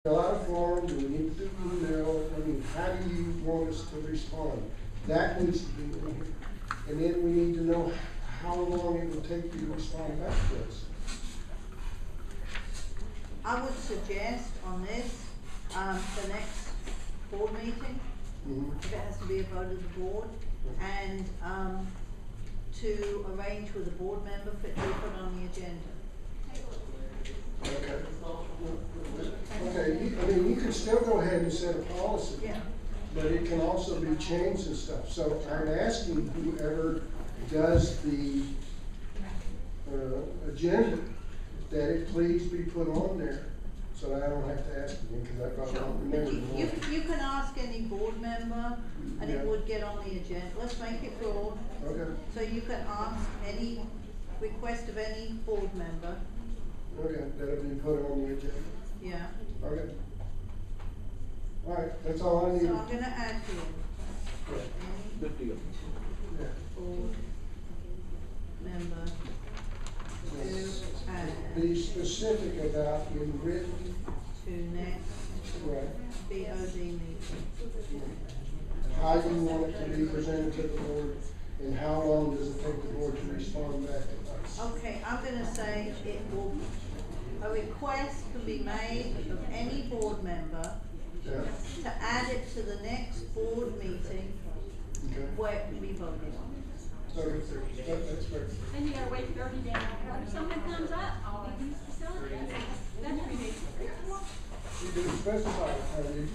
fill out a form, do we need to do email, I mean, how do you want us to respond? That needs to be in here. And then we need to know how long it will take you to respond back to us. I would suggest on this, the next board meeting, if it has to be a vote of the board, and, to arrange with a board member for it to be put on the agenda. Okay. Okay, I mean, you can still go ahead and set a policy. Yeah. But it can also be changed and stuff. So I'm asking whoever does the agenda that it please be put on there, so that I don't have to ask again, because I probably don't But remember. you can ask any board member, and Yeah. it would get on the agenda. Let's make it broad. Okay, So you can ask any request of any board member, okay, that'll be put on the agenda. yeah. Okay. All right, that's all I need. So I'm gonna add here, any Good deal. Yeah. board member to add Be specific about in written, to next right, BOD meeting. how you want it to be presented to the board, and how long does it take the board to respond back to us? Okay, I'm gonna say it will, a request can be made of any board member Yeah, to add it to the next board meeting okay. where it can be voted on. That's fair. Then you gotta wait 30 days. If something comes up, I'll be used facilities. That's 3 days. You didn't specify it,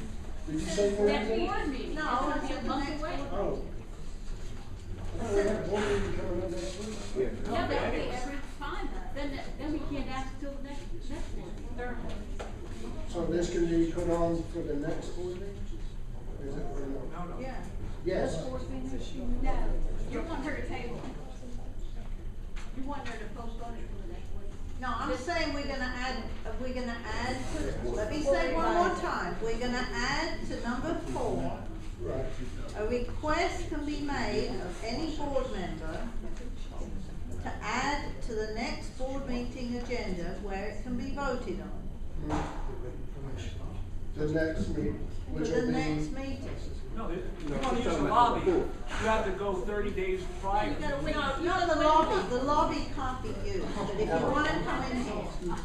did you say 30 Next days? board meeting, it's No, gonna I be said a the month next away. board. Oh. Oh, we have one meeting coming up next week? Yeah. Yeah, that'll be every time. Then we can't ask till the next one, third one. So this can be put on for the next board meeting? Is it, or no? Yeah. Yes. No, you want her to table it. You want her to postpone it for the next one. No, I'm saying let me say one more time, we're gonna add to number 4, Right. a request can be made of any board member to add to the next board meeting agenda where it can be voted on, The next meeting, for which the will next be, meeting. No, you want to use the lobby, you have to go 30 days prior. You gotta wait, you No, gotta the wait a lobby, month. the lobby can't be used, but if you wanna come in here,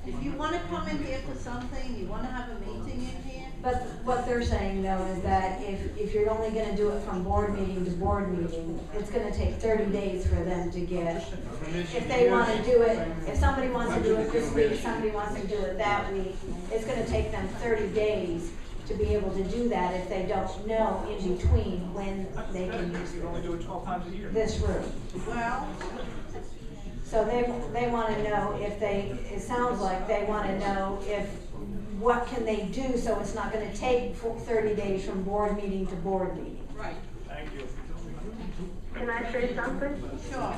if you wanna come in here for something, you wanna have a meeting in here, But what they're saying though is that if you're only gonna do it from board meeting to board meeting, it's gonna take 30 days for them to get, if they wanna do it, if somebody wants to do it this week, somebody wants to do it that week, it's gonna take them 30 days to be able to do that if they don't know in between when they can use You only do it 12 times a year. this room. well, So they wanna know if it sounds like they wanna know what can they do so it's not gonna take 30 days from board meeting to board meeting. Right. Thank you. Can I say something? sure.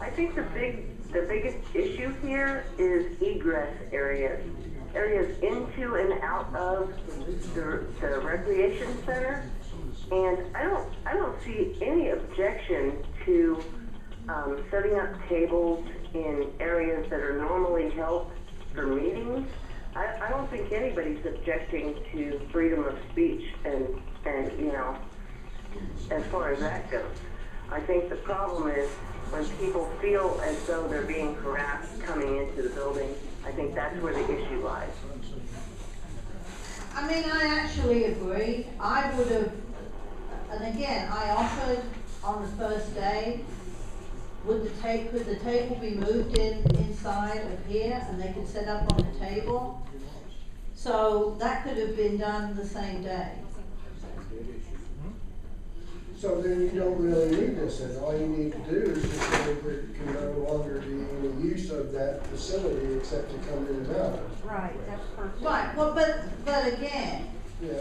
I think the biggest issue here is egress areas into and out of the recreation center. And I don't see any objection to setting up tables in areas that are normally held for meetings. I don't think anybody's objecting to freedom of speech and you know, as far as that goes. I think the problem is when people feel as though they're being harassed coming into the building. I think that's where the issue lies. I mean, I actually agree. I would have, and again, I offered on the first day, could the table be moved inside of here and they could set up on the table? So that could have been done the same day. so then you don't really need this, then all you need to do is just say that it can no longer be any use of that facility except to come in and out. Right, that's perfect. Right, well, but again, Yeah,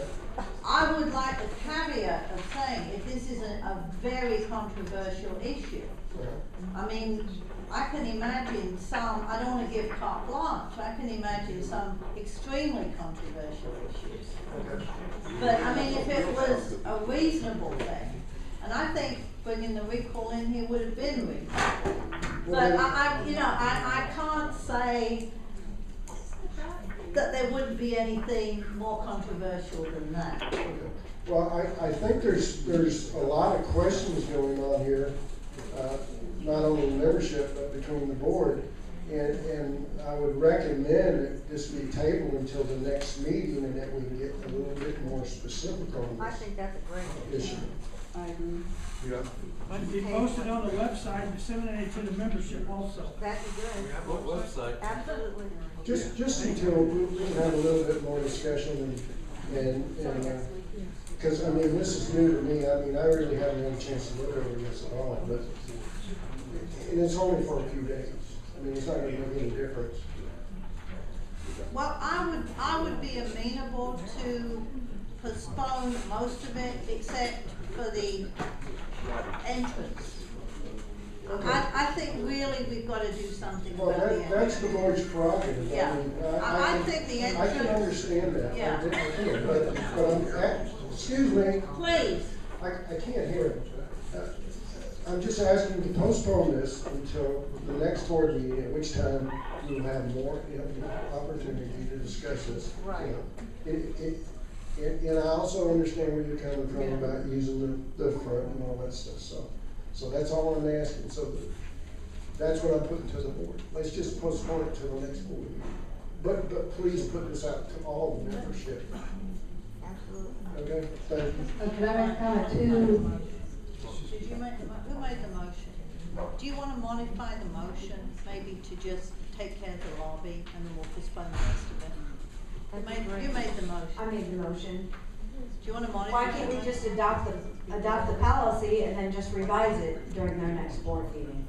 I would like a caveat of saying if this is a very controversial issue. I mean, I can imagine some, I don't want to give carte blanche, I can imagine some extremely controversial issues. okay. But I mean, if it was a reasonable thing, and I think bringing the recall in here would have been reasonable. But I can't say that there wouldn't be anything more controversial than that. Well, I think there's a lot of questions going on here, not only membership, but between the board. And I would recommend that this be tabled until the next meeting and that we can get a little bit more specific on I this think that's a great issue. I agree. Yeah. But be posted on the website and disseminated to the membership also. That'd be good. What website? Absolutely. Just until we can have a little bit more discussion and because, I mean, this is new to me. I mean, I really haven't had a chance to look over this at all, but, and it's only for a few days. I mean, it's not gonna make any difference. Well, I would be amenable to postpone most of it except for the entrance. I think really we've gotta do something Well, about the that's entrance. the board's prerogative. Yeah. I mean, I think the I can entrance- understand that. Yeah. I can, but excuse me, Please, I can't hear it. I'm just asking to postpone this until the next board meeting, at which time we'll have more, opportunity to discuss this. Right. And I also understand where you're coming from about using the front and all that stuff, so that's all I'm asking, so that's what I'm putting to the board. Let's just postpone it till the next board meeting. But please put this out to all the membership, Absolutely. okay? Thank you. Can I make a comment too? did you make, who made the motion? Do you wanna modify the motion, maybe to just take care of the lobby and then we'll postpone the rest of it? You made the motion. I made the motion. Do you wanna modify? Why can't we just adopt the policy and then just revise it during their next board meeting?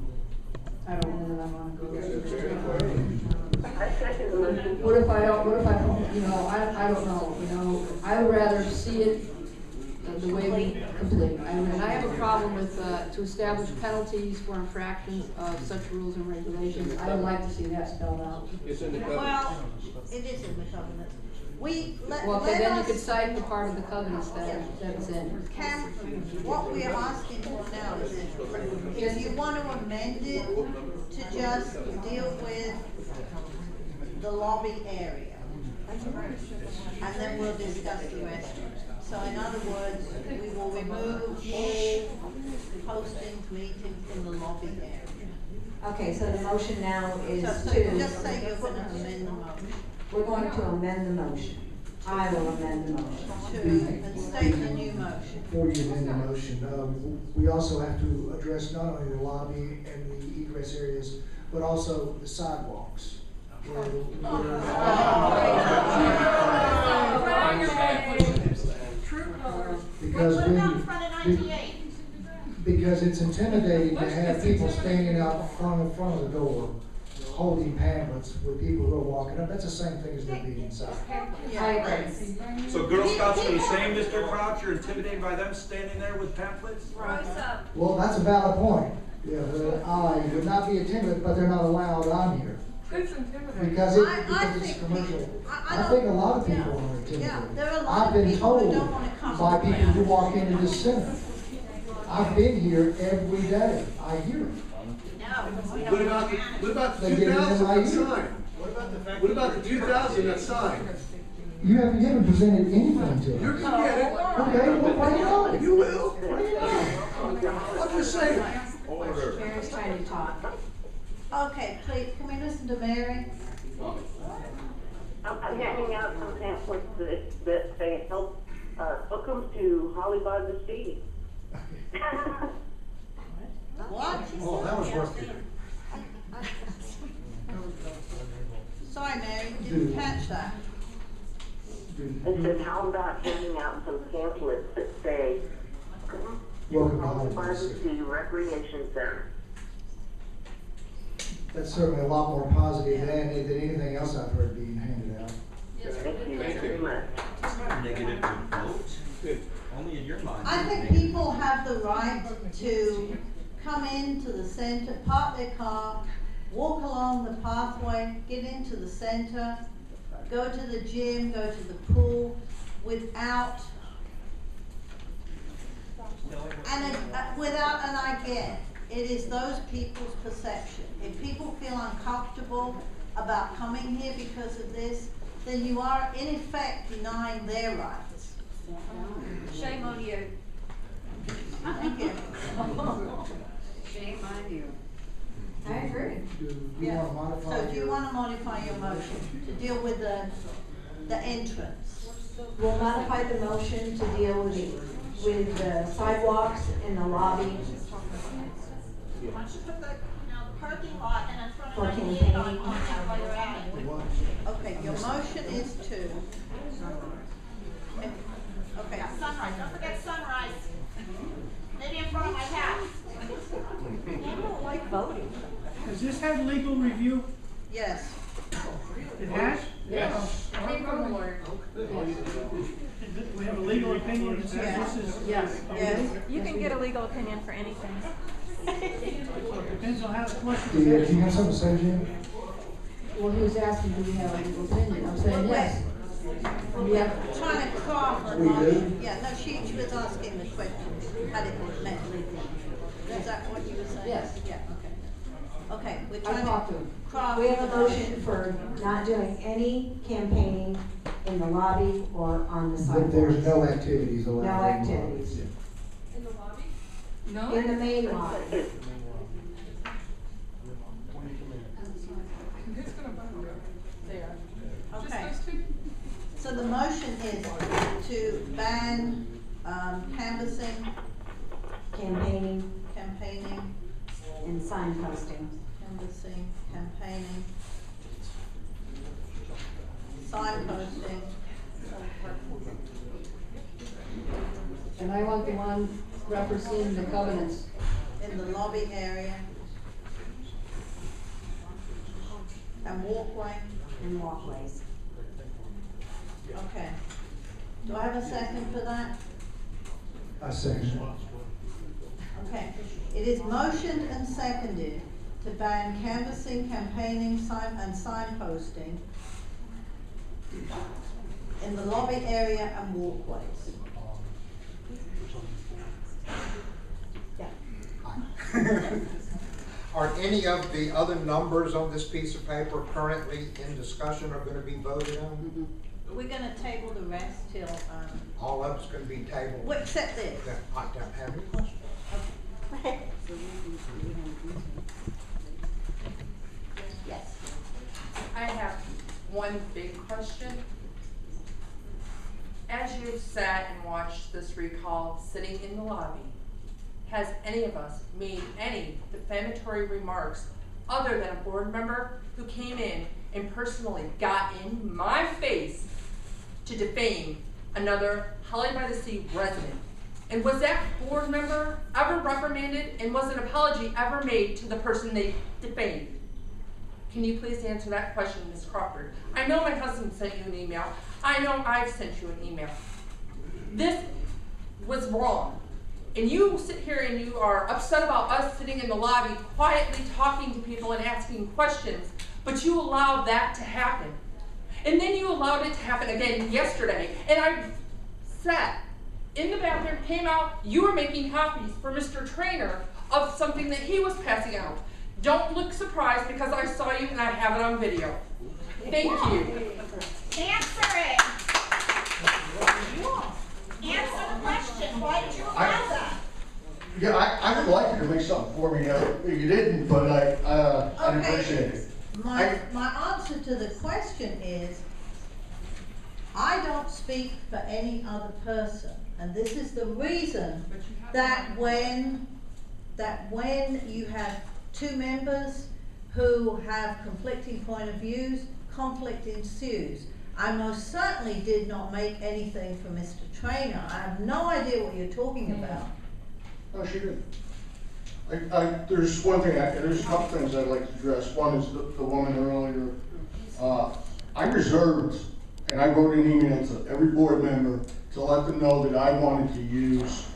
I don't know that I wanna go there. I second the motion. What if I don't, you know, I don't know, you know, I would rather see it the way we complete. I mean, I have a problem with, to establish penalties for infractions of such rules and regulations. I would like to see that spelled out. It's in the covenant. Well, it is in the covenant. Well, okay, then you could cite the part of the covenants that was in. What we are asking for now is if you want to amend it to just deal with the lobby area. And then we'll discuss the rest. So in other words, we will remove all postings, meetings in the lobby area. Okay, so the motion now is So just say you're gonna amend the motion we're going to amend the motion. I will amend the motion. to, and state the new motion. Before you amend the motion, we also have to address not only the lobby and the egress areas, but also the sidewalks. Because it's intimidating to have people standing out front of the door holding pamphlets with people who are walking up. That's the same thing as them being inside. I agree. So Girl Scouts are the same, Mr. Crouch, you're intimidated by them standing there with pamphlets? Well, that's a valid point. Yeah, I would not be intimidated, but they're not allowed on here. Because it's commercial. I think a lot of people are intimidated. Yeah, there are a lot I've of been people who told don't wanna come. by people who walk into this center. I've been here every day. I hear it. What about They the get it in 2000 my that ear. sign? What about the 2000 that sign? You haven't presented anything to You're us. gonna get it. Okay, well, why not? You will. Why not? I'm just saying. Mary's trying to talk. Okay, please, can we listen to Mary? I'm handing out some pamphlets that say help, welcome to Holly by the Sea. What? Oh, that was worth it. Sorry, Mary, didn't catch that. And said, how about handing out some pamphlets that say, Welcome to Holly Holly by by the the Sea. Sea Recreation Center. That's certainly a lot more positive than anything else I've heard being handed out. Thank you very much. Negative vote? Good. Only in your mind. I think people have the right to come into the center, park their car, walk along the pathway, get into the center, go to the gym, go to the pool, without, and I get, it is those people's perception. If people feel uncomfortable about coming here because of this, then you are in effect denying their rights. Shame on you. Thank you. Shame on you. I agree. Do you wanna modify? So do you want to modify your motion to deal with the entrance? We'll modify the motion to deal with the sidewalks in the lobby Why don't you put the parking lot and in front for of the campaigning. on there while you're at it. Okay, your motion is to. Okay. Yeah, sunrise, don't forget sunrise. Maybe in front of my house. I don't like voting. Does this have legal review? Yes. It has? Yes. We have a legal opinion that says this is. Yes. Yes. You can get a legal opinion for anything. Depends on how the question Do you is. have something to say, Jim? Well, he was asking, do we have a legal opinion? I'm saying yes. We have, Trying to craft a We do? motion. Yeah, no, she was asking the question, had it been met legally. Is that what you were saying? Yes. Yeah, okay. Okay, we're I trying talked to to him. craft. We have a the motion for not doing any campaigning in the lobby or on the But sidewalks. there's no activities allowed. No in the activities. In the lobby? In the main lobby. It's gonna burn there. Okay. So the motion is to ban, canvassing, Campaigning campaigning, and signposting. canvassing, campaigning, signposting, And I want the one referencing the covenants. in the lobby area, and walkway. And walkways. Okay. Do I have a second for that? I second. Okay. It is motioned and seconded to ban canvassing, campaigning, and signposting in the lobby area and walkways. Are any of the other numbers on this piece of paper currently in discussion or gonna be voted on? We're gonna table the rest till, All of it's gonna be tabled? well, except this. Then I don't have any questions. Yes. I have one big question. As you've sat and watched this recall sitting in the lobby, has any of us made any defamatory remarks other than a board member who came in and personally got in my face to defame another Holly by the Sea resident? And was that board member ever reprimanded, and was an apology ever made to the person they defamed? Can you please answer that question, Ms. Crawford? I know my husband sent you an email. I know I've sent you an email. This was wrong. And you sit here and you are upset about us sitting in the lobby quietly talking to people and asking questions, but you allowed that to happen. And then you allowed it to happen again yesterday. And I sat in the bathroom, came out, you were making copies for Mr. Trainer of something that he was passing out. Don't look surprised because I saw you and I have it on video. Thank you. Answer it. Answer the question. Why did you allow that? Yeah, I would like you to make something for me. You didn't, but I Okay. appreciate it. My answer to the question is, I don't speak for any other person, and this is the reason that when you have two members who have conflicting point of views, conflict ensues. I most certainly did not make anything for Mr. Trainer. I have no idea what you're talking about. No, she didn't. There's one thing, there's a couple things I'd like to address. One is the woman earlier. I reserved, and I wrote an email to every board member to let them know that I wanted to use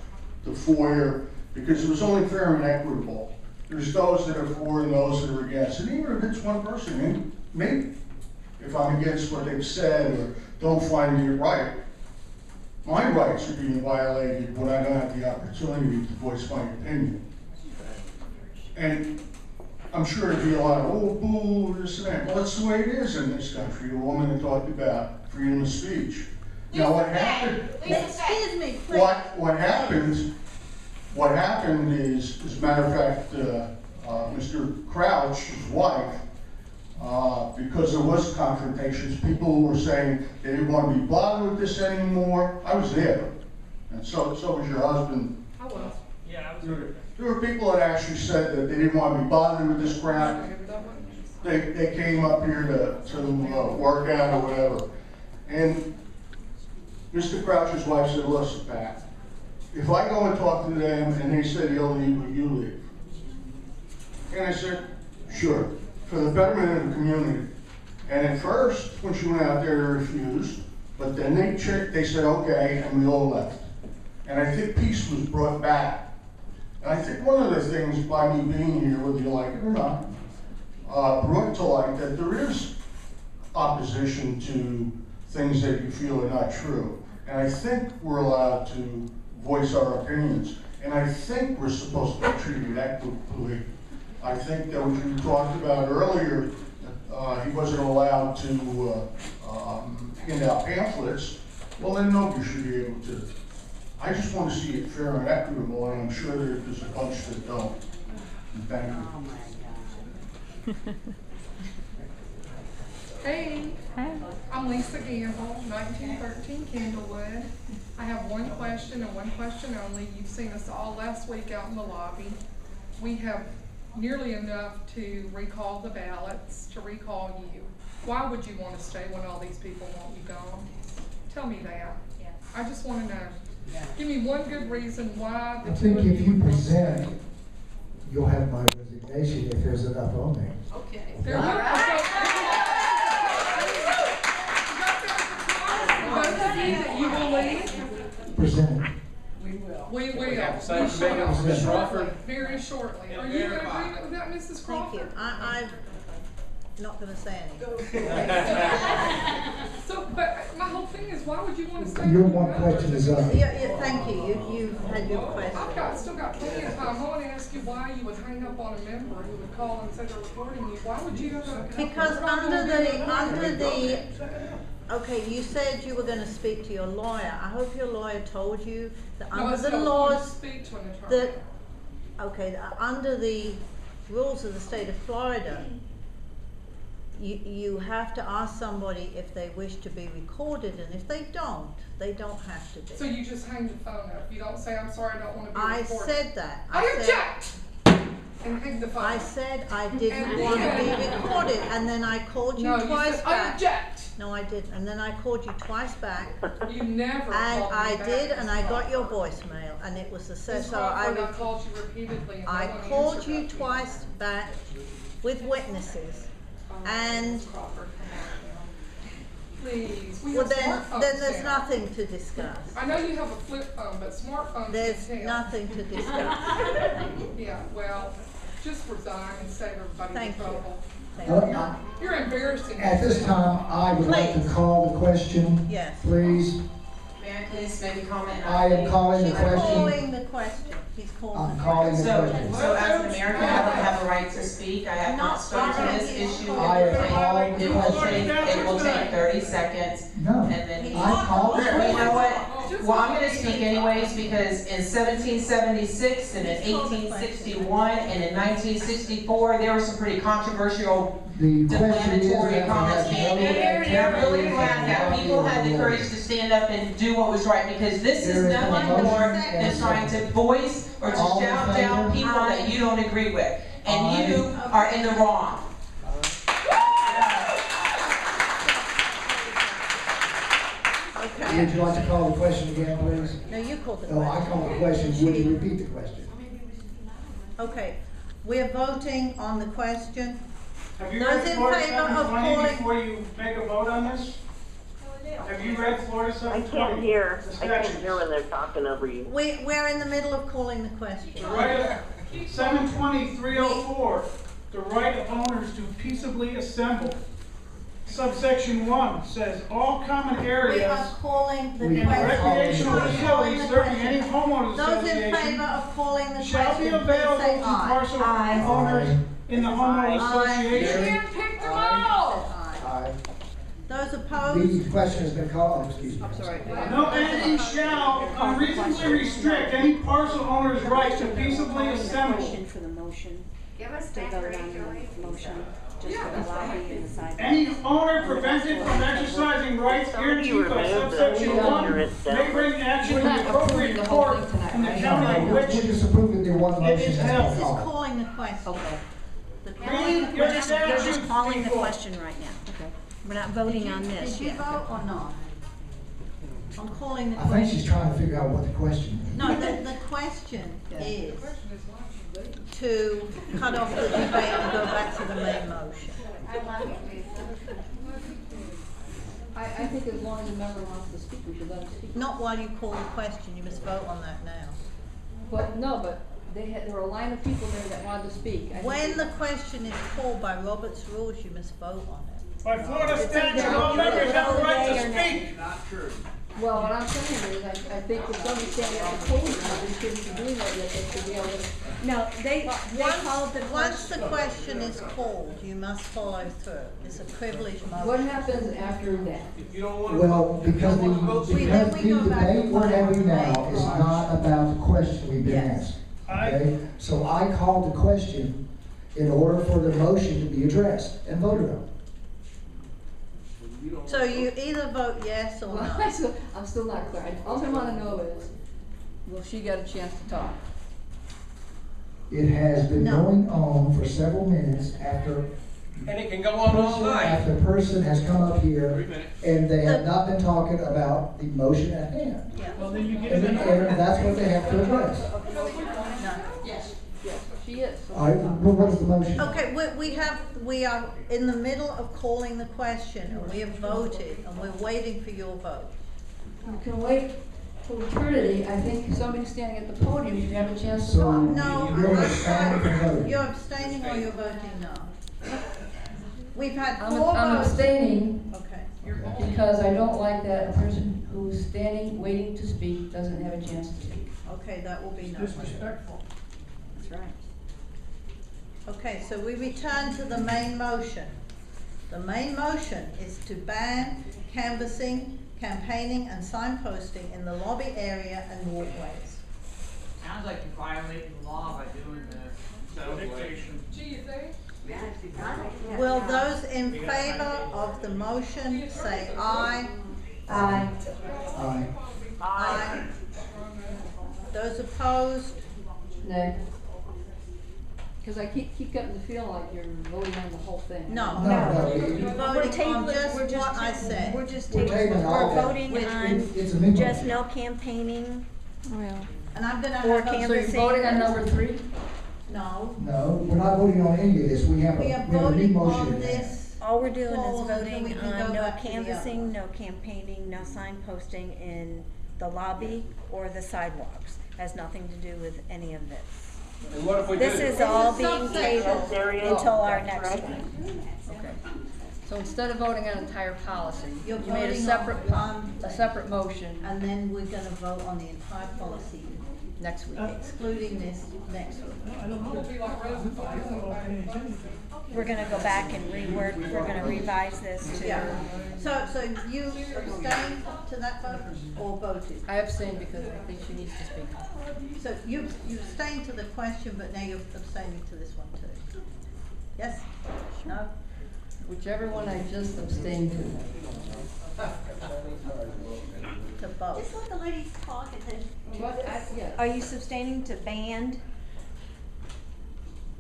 the foyer because it was only fair and equitable. There's those that are for and those that are against. And even if it's one person, and maybe if I'm against what they've said or don't find it right, my rights are being violated when I don't have the opportunity to voice my opinion. And I'm sure there'd be a lot of, oh, boo, this and that. Well, that's the way it is in this country. The woman that talked about freedom of speech. Now, what happened? Excuse me, please. What happened is, as a matter of fact, Mr. Crouch's wife, because there was confrontations, people were saying they didn't want to be bothered with this anymore. I was there, and so was your husband. I was. Yeah, I was. There were people that actually said that they didn't want to be bothered with this crap. They came up here to work out or whatever. And Mr. Crouch's wife said, listen, Pat, if I go and talk to them and they said you'll leave, will you leave? And I said, sure, for the betterment of the community. And at first, when she went out there, they refused, but then they said okay, and we all left. And I think peace was brought back. And I think one of the things by me being here, whether you like it or not, brought to light that there is opposition to things that you feel are not true. And I think we're allowed to voice our opinions. And I think we're supposed to be treated equitably. I think that what you talked about earlier, he wasn't allowed to hand out pamphlets. Well, then nobody should be able to. I just want to see it fair and equitable, and I'm sure there's a bunch that don't. And thank you. Oh my God. Hey, I'm Lisa Gamble, 1913 Candlewood. I have one question and one question only. You've seen us all last week out in the lobby. We have nearly enough to recall the ballots, to recall you. Why would you want to stay when all these people want you gone? Tell me that. Yeah. I just want to know. Give me one good reason why. I think if you present, you'll have my resignation if there's enough on there. Okay. That you will leave? Present. We will. Very shortly. Are you in agreement with that, Mrs. Crawford? Thank you. I'm not going to say anything. So, but my whole thing is, why would you want to stay? Your one question is up. Yeah, thank you. You've had your question. I've still got plenty of time. I want to ask you why you would hang up on a member who would call and say they're recording you. Why would you? Because okay, you said you were going to speak to your lawyer. I hope your lawyer told you that under the laws under the rules of the state of Florida, you have to ask somebody if they wish to be recorded, and if they don't have to be. So you just hang the phone up. You don't say, I'm sorry, I don't want to be recorded. I said that. I object! And hang the phone. I said I didn't want to be recorded, and then I called you twice back. I object! No, I didn't. And then I called you twice back. You never and called me I back, did, and I got your Crawford. voicemail, and it was the Ms. so Crawford, I called you repeatedly. And I no one called answered you that. twice back with witnesses, and Ms. Crawford, come on now. Please, we well, have then smartphones there's now. nothing to discuss. I know you have a flip phone, but smartphones There's can tell. nothing to discuss. Yeah, well, just resign and save everybody Thank the you. trouble. You're embarrassing. At this time, I would like to call the question. Yes. Please. May I please make a comment? I am calling the He's question. calling the question. He's calling I'm the calling the So, question. so as an American, I don't have a right to speak. I have not spoken to this issue. I am calling the question. It will take 30 seconds. No, And then I called the You question. know what? Well, I'm gonna speak anyways, because in 1776 and in 1861 and in 1964, there were some pretty controversial The question is defamatory that comments we being have made. And I'm really glad that people had the courage to stand up and do what was right, because this is nothing more than trying to voice or to shout down people that you don't agree with. And you are in the wrong. Okay. Would you like to call the question again, please? No, you called the No, question. I called the question. Would you repeat the question? Okay. We're voting on the question. Have you Those read in Florida favor of 720 calling- before you make a vote on this? Have you read Florida 720? I can't hear. The I can't statutes. hear when they're talking over you. We're in the middle of calling the question. The right of 720-304, the right of owners to peaceably assemble. Subsection 1 says all common We areas are calling the and question. recreational Calling facilities the serving any question. homeowners Those in association favor of calling the shall be question, please available say to aye. parcel owners in the homeowners association. You picked them all! Aye. Those opposed? The question has been called, excuse me. I'm sorry. No entity shall unreasonably restrict any parcel owner's right to peaceably assemble. Question for the motion, Give us to back vote Rachel. on the motion, just for the lobby and the sidewalk. Any owner prevented from exercising rights guaranteed by subsection 1 may bring action in the appropriate court in the county in We're which just approving the one motion is that's held. been This is called. calling the question. Okay. Read your You're just statute. calling the question right now. Okay. We're not voting on this Did you yet. vote or not? I'm calling the I think question. she's trying to figure out what the question is. No, the question is to cut off the debate and go back to the main motion. I love you, Lisa. I think as long as a member wants to speak, we should let him speak. Not while you call the question, you must vote on that now. But, no, but there were a line of people there that wanted to speak. I think When the question is called by Robert's rules, you must vote on it. By Florida statute, all members have the right to speak. Not true. Well, what I'm saying is, I think if somebody's standing at the podium, they shouldn't be doing that, yet they should be able to. No, they called the Once the question. question is called, you must follow through. It's a privileged What motion. happens after that? If you don't want to. Well, because the debate we're having now is not about the question we've been Yes. asked. Okay? So I called the question in order for the motion to be addressed and voted on. So you either vote yes or Well, no. I'm still not clear. All I wanna know is, will she get a chance to talk? It has been No. going on for several minutes after And it can go on all night. after person has come up here 3 minutes. and they have not been talking about the motion at hand. Well, then you get And it. and that's what they have to address. Yes, she is. All right, well, what is the motion? Okay, we are in the middle of calling the question and we have voted and we're waiting for your vote. You can wait till eternity. I think somebody standing at the podium should have a chance to So- talk. No, You're I'm abstaining from sorry. voting. You're abstaining or you're voting no? We've had I'm 4 votes. abstaining Okay. because I don't like that a person who's standing, waiting to speak, doesn't have a chance to speak. Okay, that will be no. Disrespectful. That's right. Okay, so we return to the main motion. The main motion is to ban canvassing, campaigning, and signposting in the lobby area and walkways. Sounds like you're violating the law by doing this. So dictation. Do you think? Will those in favor of the motion say aye? Aye. Aye. Aye. Those opposed? Nay. Because I keep getting the feeling like you're voting on the whole thing. No. No, You're no, voting on just we're what I just said. We're just We're taking, tabling all we're that. voting It's a on new just motion. no campaigning. Well. And I'm gonna Or have a. So you're voting on number 3? No, No, we're not voting on any of this. We have a we are new voting motion. on in hand. this. All we're doing Close is until we voting can go on no back to the other canvassing, one. no campaigning, no signposting in the lobby or the sidewalks. Has nothing to do with any of this. And what if we This do? is all being subsection. tabled until our next one. Okay. So instead of voting on entire policy, you You're made a voting separate, on one a thing. separate motion And then we're gonna vote on the entire policy, next week. excluding this next week. It'll be like Rosenthal. We're gonna go back and rework, we're gonna revise this to. Yeah, so you abstained to that vote or voted? I abstain because I think she needs to speak. So you abstained to the question, but now you're abstaining to this one too? Yes? No? Whichever one I just abstained to. To both? Just let the ladies talk and then. What, yeah. Are you sustaining to ban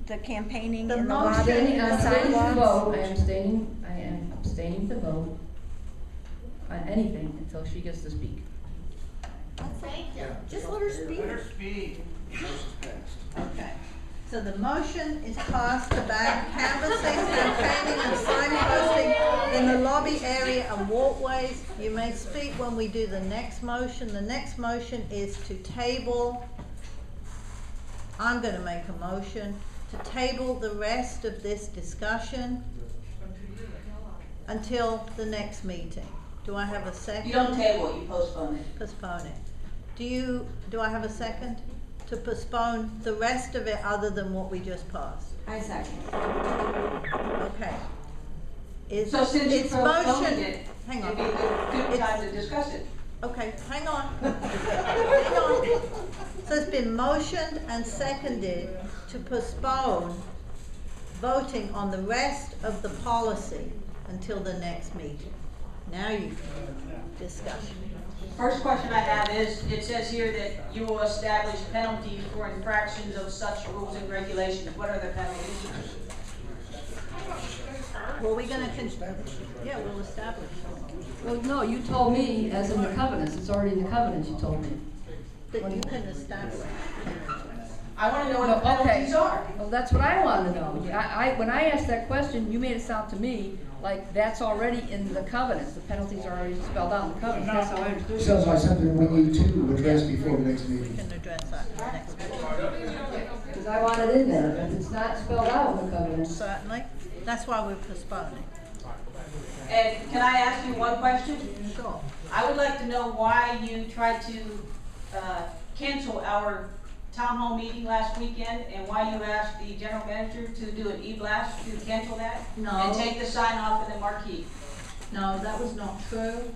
the campaigning The in the motion- lobby I'm and the abstaining to sidewalks? vote, I am abstaining to vote on anything until she gets to speak. Thank you. Just let her speak. Let her speak. Okay. So the motion is passed to ban canvassing, campaigning, and signposting in the lobby area and walkways. You may speak when we do the next motion. The next motion is to table, I'm gonna make a motion, to table the rest of this discussion until the next meeting. Do I have a second? You don't table it, you postpone it. Postpone it. Do I have a second? To postpone the rest of it other than what we just passed? I second. Okay. It's, So since you it's postponed motion, it, hang on. it'd be a good time to discuss it. Okay, hang on. Hang on. So it's been motioned and seconded to postpone voting on the rest of the policy until the next meeting. Now you can discuss. First question I have is, it says here that you will establish penalties for infractions of such rules and regulations. What are the penalties? Well, we're gonna, yeah, we'll establish. Well, no, you told me, as in the covenants, it's already in the covenants, you told me. That you can establish. I want to know what the penalties are. Well, that's what I want to know. When I asked that question, you made it sound to me like that's already in the covenants. The penalties are already spelled out in the covenants. That's how I understood it. Sounds like something we need to address before the next We meeting. can address that next meeting. Because I want it in there. If it's not spelled out in the covenants. Certainly. That's why we're postponing. And can I ask you one question? Sure. I would like to know why you tried to cancel our town hall meeting last weekend, and why you asked the general manager to do an e-blast to cancel that? No. And take the sign off of the marquee? No, that was not true.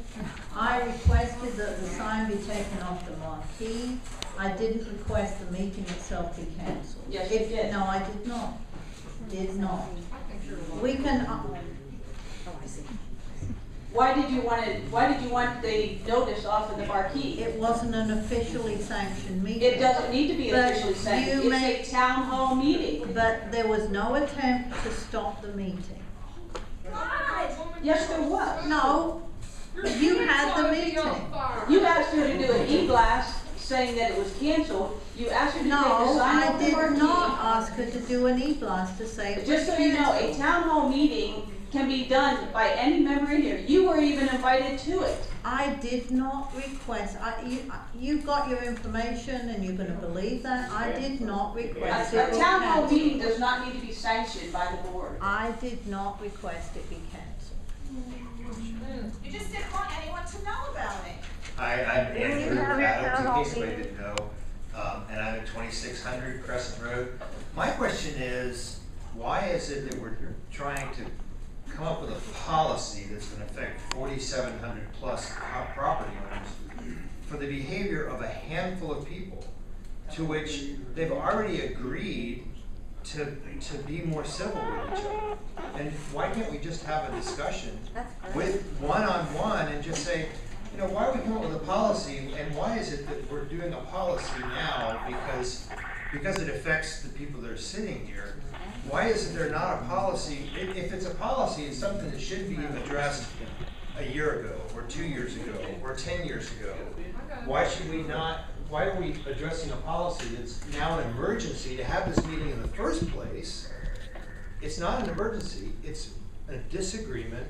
I requested that the sign be taken off the marquee. I didn't request the meeting itself be cancelled. Yes, you did. No, I did not. Did not. We can, Why did you want the notice off of the marquee? it wasn't an officially sanctioned meeting. It doesn't need to be But officially sanctioned. you It's a town hall meeting. But there was no attempt to stop the meeting. Yes, there was. No, you had the meeting. You asked her to do an e-blast saying that it was canceled. You asked her to take the No, sign off I the did marquee. not ask her to do an e-blast to say it was Just so you know, a canceled. town hall meeting can be done by any member in here. You were even invited to it. I did not request, you got your information and you're gonna believe that. I did not request it A be town hall cancelled. meeting does not need to be sanctioned by the board. I did not request it be cancelled. You just didn't want anyone to know about it. I'm Andrew Adams, in case anybody didn't know, and I'm at 2600 Crescent Road. My question is, why is it that we're trying to come up with a policy that's going to affect 4,700 plus property owners for the behavior of a handful of people, to which they've already agreed to be more civil with each other? And why can't we just have a discussion with one-on-one and just say, you know, why are we coming up with a policy, and why is it that we're doing a policy now because it affects the people that are sitting here? Why is it there not a policy? If it's a policy, it's something that should be addressed a year ago, or 2 years ago, or 10 years ago. Why should we not, why are we addressing a policy that's now an emergency to have this meeting in the first place? It's not an emergency, it's a disagreement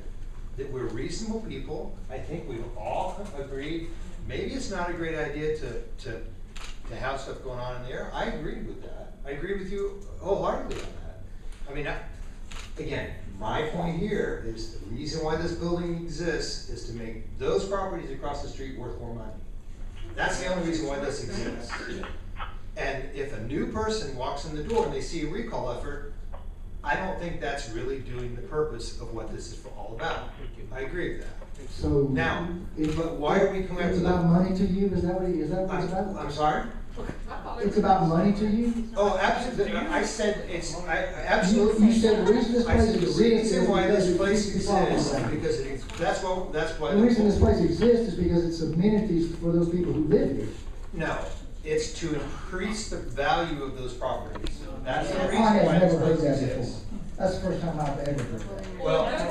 that we're reasonable people. I think we've all agreed, maybe it's not a great idea to have stuff going on in the air. I agree with that. I agree with you wholeheartedly on that. I mean, again, my point here is the reason why this building exists is to make those properties across the street worth more money. That's the only reason why this exists. And if a new person walks in the door and they see a recall effort, I don't think that's really doing the purpose of what this is all about. I agree with that. So Now, but why are we coming after It's about money to you? Is that what it's about? I'm sorry? It's about money to you? Oh, absolutely. I said absolutely. You said the reason this place The exists reason is why because this it place keeps the problem exists, down. because that's why. The reason this place exists is because it's amenities for those people who live here. No, it's to increase the value of those properties. That's the reason I have why this never heard place that before. exists. That's the first time I've ever heard that. Well, that's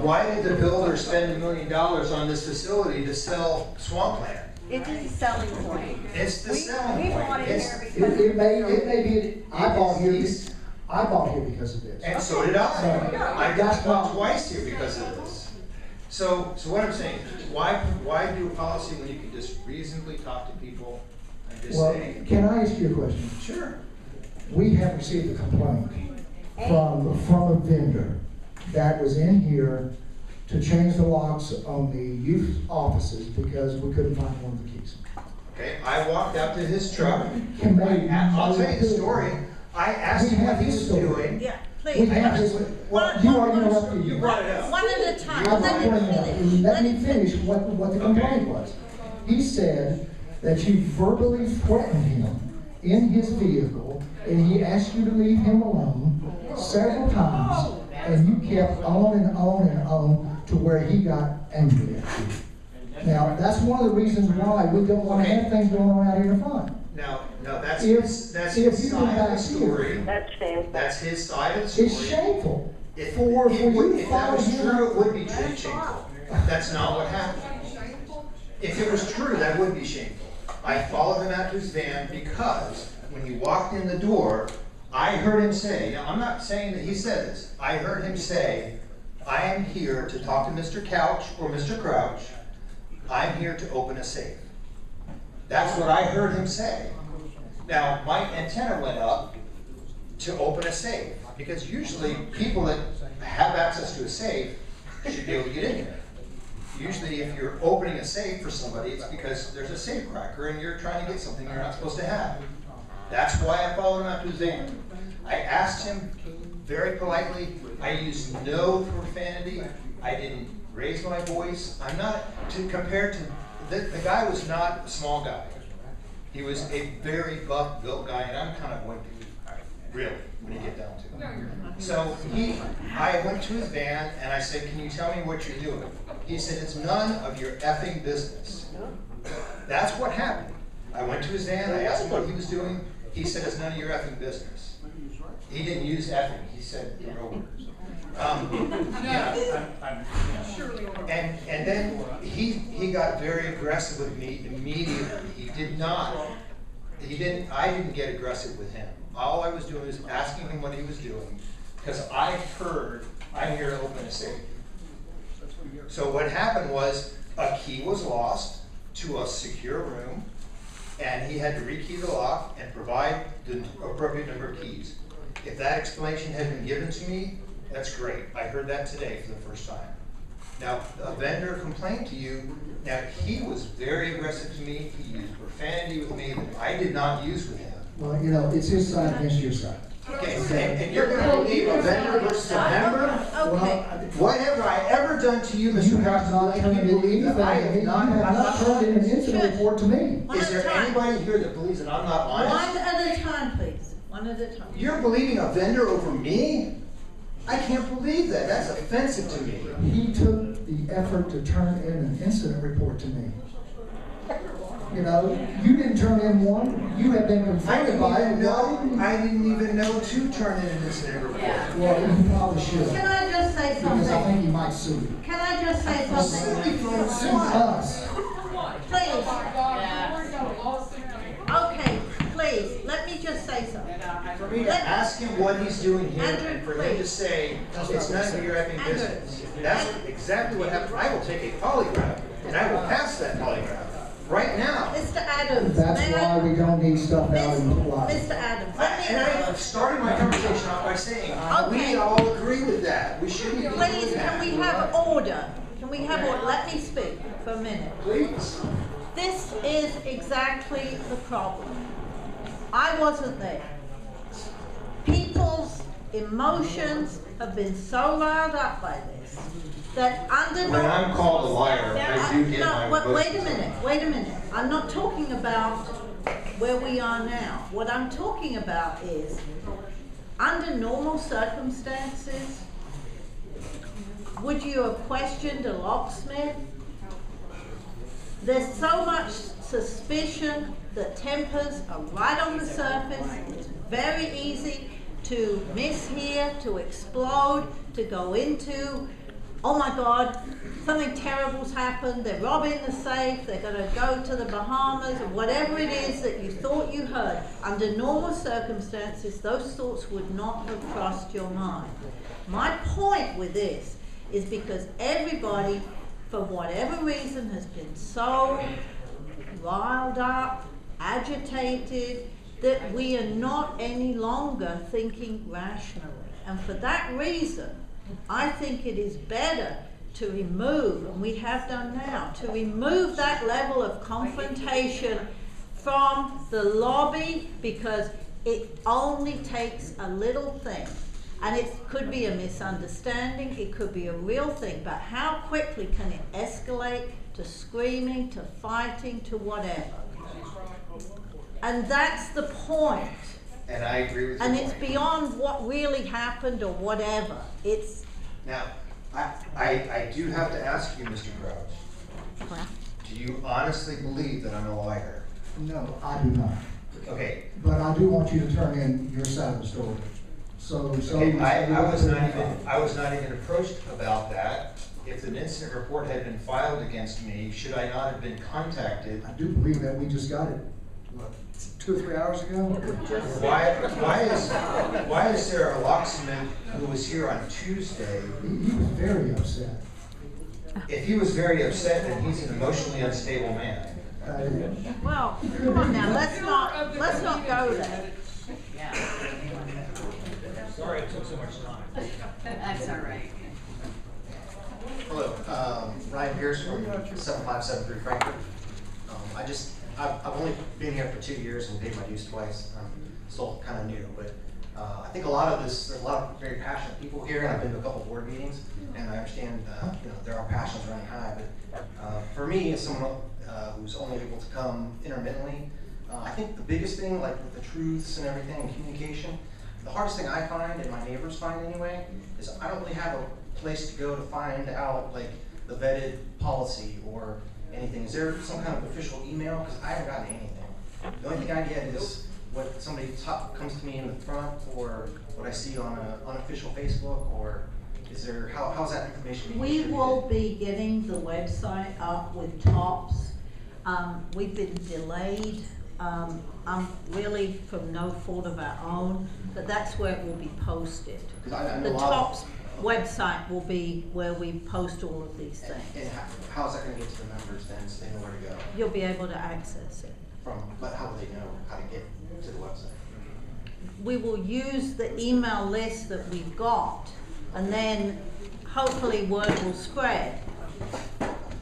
why did the builder spend $1 million on this facility to sell swampland? It is a selling point. It's the selling We point. bought it It's- here because. It may be, I bought here because of this. And so did I. I got bought twice here because of this. So what I'm saying, why do a policy when you can just reasonably talk to people and just Well, say? can I ask you a question? Sure. We have received a complaint from a vendor that was in here to change the locks on the youth offices because we couldn't find one of the keys. Okay, I walked out to his truck. Convey I'll tell you the story. I asked him what he was doing. Yeah, We please. have this, well, you are interrupting You me. brought it up. One at a time, I let was him pointing out, finish. let me finish what the complaint was. He said that you verbally threatened him in his vehicle, and he asked you to leave him alone several times, and you kept on and on and on to where he got angry at you. Now, that's one of the reasons why we don't want to have things going on out here in the front. Now, that's If- his if you side come of the back story. here- That's shameful. That's his side of the story. It's shameful. If, For it you would, to if that follow was him- true, it would be shameful. That's not what happened. If it was true, that would be shameful. I followed him out to his van because when he walked in the door, I heard him say, now I'm not saying that he said this, I heard him say, I am here to talk to Mr. Couch or Mr. Crouch. I'm here to open a safe. That's what I heard him say. Now, my antenna went up to open a safe, because usually people that have access to a safe should be able to get in here. Usually if you're opening a safe for somebody, it's because there's a safe cracker and you're trying to get something you're not supposed to have. That's why I followed him out to his van. I asked him very politely, I used no profanity, I didn't raise my voice. I'm not, compared to, the guy was not a small guy. He was a very buff built guy, and I'm kind of wimpy, really, when you get down to it. So I went to his van and I said, can you tell me what you're doing? He said, it's none of your effing business. That's what happened. I went to his van, I asked him what he was doing. He said, it's none of your effing business. He didn't use effing, he said, and then he got very aggressive with me immediately. I didn't get aggressive with him. All I was doing was asking him what he was doing, because I heard, I'm here to open a safe. So what happened was, a key was lost to a secure room, and he had to rekey the lock and provide the appropriate number of keys. If that explanation had been given to me, that's great. I heard that today for the first time. Now, a vendor complained to you. Now, he was very aggressive to me. He used profanity with me that I did not use with him. Well, you know, it's his side against your side. Okay, and you're going to believe a vendor versus a member? Okay. What have I ever done to you, Mr. You have not turned in anything, you have not turned in an incident report to me. Is there anybody here that believes that I'm not honest? One at a time, please. One at a time. You're believing a vendor over me? I can't believe that. That's offensive to me. He took the effort to turn in an incident report to me. You know, you didn't turn in one. You have been confronted by it. I didn't even know to turn in an incident report. Well, you probably should. Can I just say something? Because I think he might sue you. Can I just say something? Sue us. Please. Okay, please, let me just say something. For me to ask him what he's doing here, Andrew, and for him to please. say, it's none of your effing Andrew. business. That's exactly what happened. I will take a polygraph, and I will pass that polygraph right now. Mr. Adams. That's may why I- we don't need stuff out in the lobby. Mr. Adams, And I started my conversation off by saying, we all agree with that. We shouldn't be doing Please, that. can we have order? Can we have order? Let me speak for a minute. Please. This is exactly the problem. I wasn't there. People's emotions have been so riled up by this that under When I'm called a liar, I do get my wait a emotions. minute. I'm not talking about where we are now. What I'm talking about is, under normal circumstances, would you have questioned a locksmith? There's so much suspicion that tempers are right on the surface. It's very easy to mishear, to explode, to go into, oh my God, something terrible's happened, they're robbing the safe, they're going to go to the Bahamas, or whatever it is that you thought you heard. Under normal circumstances, those thoughts would not have crossed your mind. My point with this is because everybody, for whatever reason, has been so riled up, agitated, that we are not any longer thinking rationally. And for that reason, I think it is better to remove, and we have done now, to remove that level of confrontation from the lobby, because it only takes a little thing. And it could be a misunderstanding, it could be a real thing, but how quickly can it escalate to screaming, to fighting, to whatever? And that's the point. And I agree with you. And it's beyond what really happened or whatever. It's. Now, I do have to ask you, Mr. Crouch, do you honestly believe that I'm a liar? No, I do not. Okay. But I do want you to turn in your side of the story. Okay, I was not even approached about that. If an incident report had been filed against me, should I not have been contacted? I do believe that we just got it, what, 2 or 3 hours ago? Why is there a locksmith who was here on Tuesday? He was very upset. If he was very upset, then he's an emotionally unstable man. Well, come on now, let's not go there. Sorry it took so much time. That's all right. Hello, Ryan Pierce from 7573 Frankfurt. I've only been here for 2 years and paid my dues twice. I'm still kind of new, but I think there's a lot of very passionate people here, and I've been to a couple board meetings, and I understand there are passions running high. But for me, as someone who's only able to come intermittently, I think the biggest thing, like with the truths and everything and communication, the hardest thing I find, and my neighbors find anyway, is I don't really have a place to go to find out like the vetted policy or anything. Is there some kind of official email? Because I haven't gotten anything. The only thing I get is what somebody comes to me in the front, or what I see on an unofficial Facebook, or is there, how's that information being distributed? We will be getting the website up with tops. We've been delayed. Really from no fault of our own, but that's where it will be posted. The TOPS website will be where we post all of these things. And how's that going to get to the members then, so they know where to go? You'll be able to access it. But how will they know how to get to the website? We will use the email list that we've got, and then hopefully word will spread.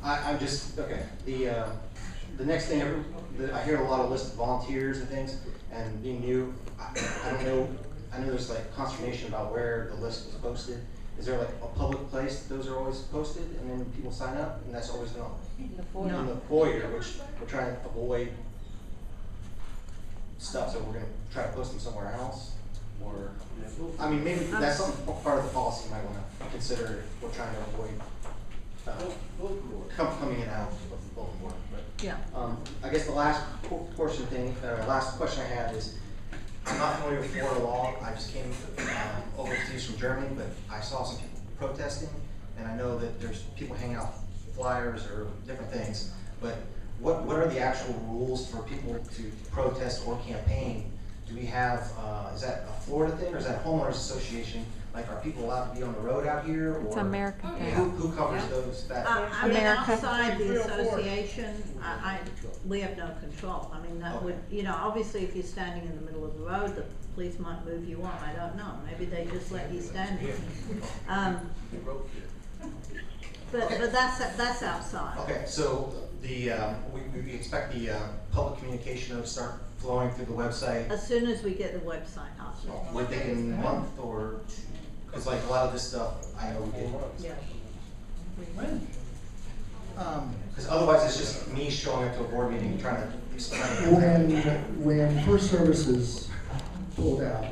I'm just, okay, the next thing, I hear a lot of lists of volunteers and things, and being new, I don't know, I know there's like consternation about where the list was posted. Is there like a public place that those are always posted, and then people sign up, and that's always known? In the foyer. In the foyer, which we're trying to avoid stuff, so we're going to try to post them somewhere else? Or, I mean, maybe that's some part of the policy you might want to consider if we're trying to avoid coming in and out of the bulletin board. But, yeah. I guess the last last question I had is, I'm not familiar with Florida law. I just came overseas from Germany, but I saw some people protesting, and I know that there's people hanging out flyers or different things. But what are the actual rules for people to protest or campaign? Do we have, is that a Florida thing, or is that a homeowners association? Like, are people allowed to be on the road out here? Or it's American thing. Who covers those? I mean, outside the association, we have no control. I mean, that would, obviously if you're standing in the middle of the road, the police might move you on. I don't know. Maybe they just let you stand there. But that's outside. Okay, so we expect the public communication to start flowing through the website as soon as we get the website up. Within a month, or because like a lot of this stuff, I know we get. Yeah. Because otherwise, it's just me showing up to a board meeting trying to explain. When First Services pulled out,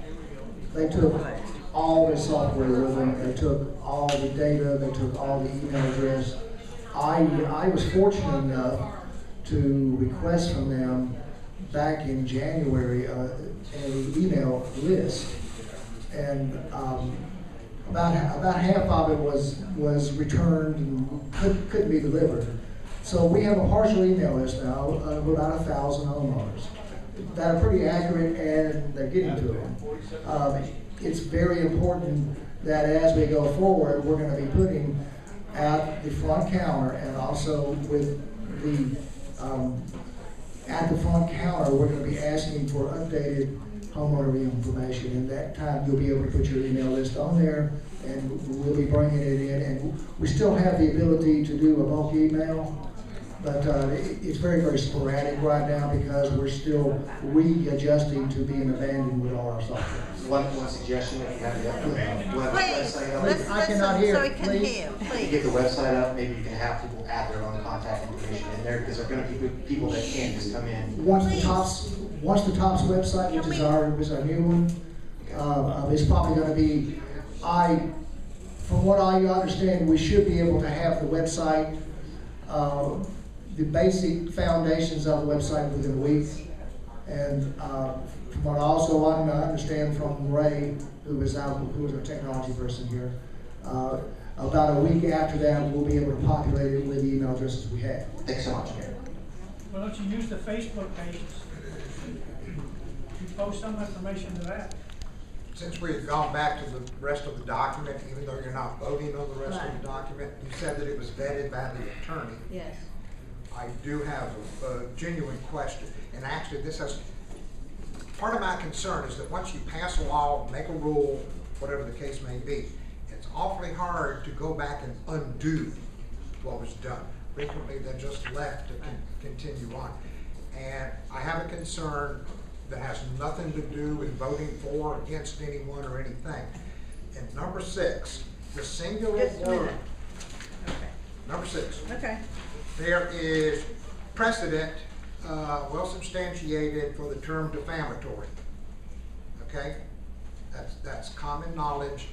they took all the software with them. They took all the data. They took all the email address. I was fortunate enough to request from them back in January an email list, and about half of it was returned and couldn't be delivered. So we have a partial email list now of about 1,000 homeowners that are pretty accurate, and they're getting to them. It's very important that as we go forward, we're going to be putting at the front counter, and also with the at the front counter, we're going to be asking for updated homeowner information. And that time, you'll be able to put your email list on there, and we'll be bringing it in. And we still have the ability to do a bulk email, But it's very, very sporadic right now because we're still readjusting to being abandoned with all our software. One suggestion, if you have the website up. Please, I cannot hear. so he can Please. hear, If you please. get the website up, maybe you can have people add their own contact information in there, because there are gonna be people that can't just come in. Once the TOPS website, which is our new one, it's probably gonna be, from what I understand, we should be able to have the website, the basic foundations of the website within a week. And from what I also understand from Ray, who was our technology person here, about a week after that, we'll be able to populate it with the email addresses we have. Thanks so much. Why don't you use the Facebook pages? You post some information to that. Since we've gone back to the rest of the document, even though you're not voting on the rest of the document, you said that it was vetted by the attorney. Yes. I do have a genuine question, and actually this has, part of my concern is that once you pass a law, make a rule, whatever the case may be, it's awfully hard to go back and undo what was done. Frequently they're just left to continue on. And I have a concern that has nothing to do with voting for or against anyone or anything. And number 6, the singular Just a minute. word. Number 6. Okay. There is precedent, well substantiated for the term defamatory. Okay? That's common knowledge.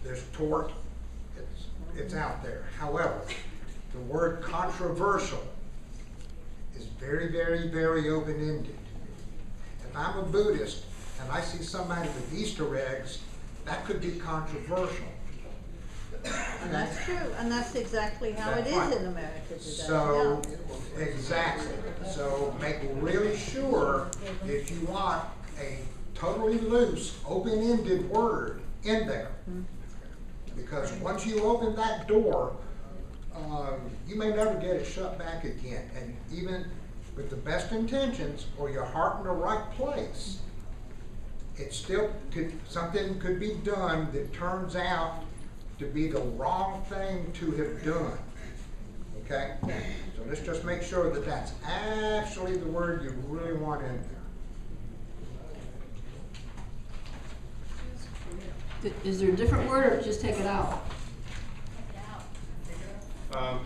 There's tort. It's out there. However, the word controversial is very, very, very open-ended. If I'm a Buddhist and I see somebody with Easter eggs, that could be controversial. And that's true, and that's exactly how it is in America today. So, exactly. So make really sure that you want a totally loose, open-ended word in there. Because once you open that door, you may never get it shut back again. And even with the best intentions or your heart in the right place, it still something could be done that turns out to be the wrong thing to have done. Okay? So let's just make sure that that's actually the word you really want in there. Is there a different word, or just take it out? I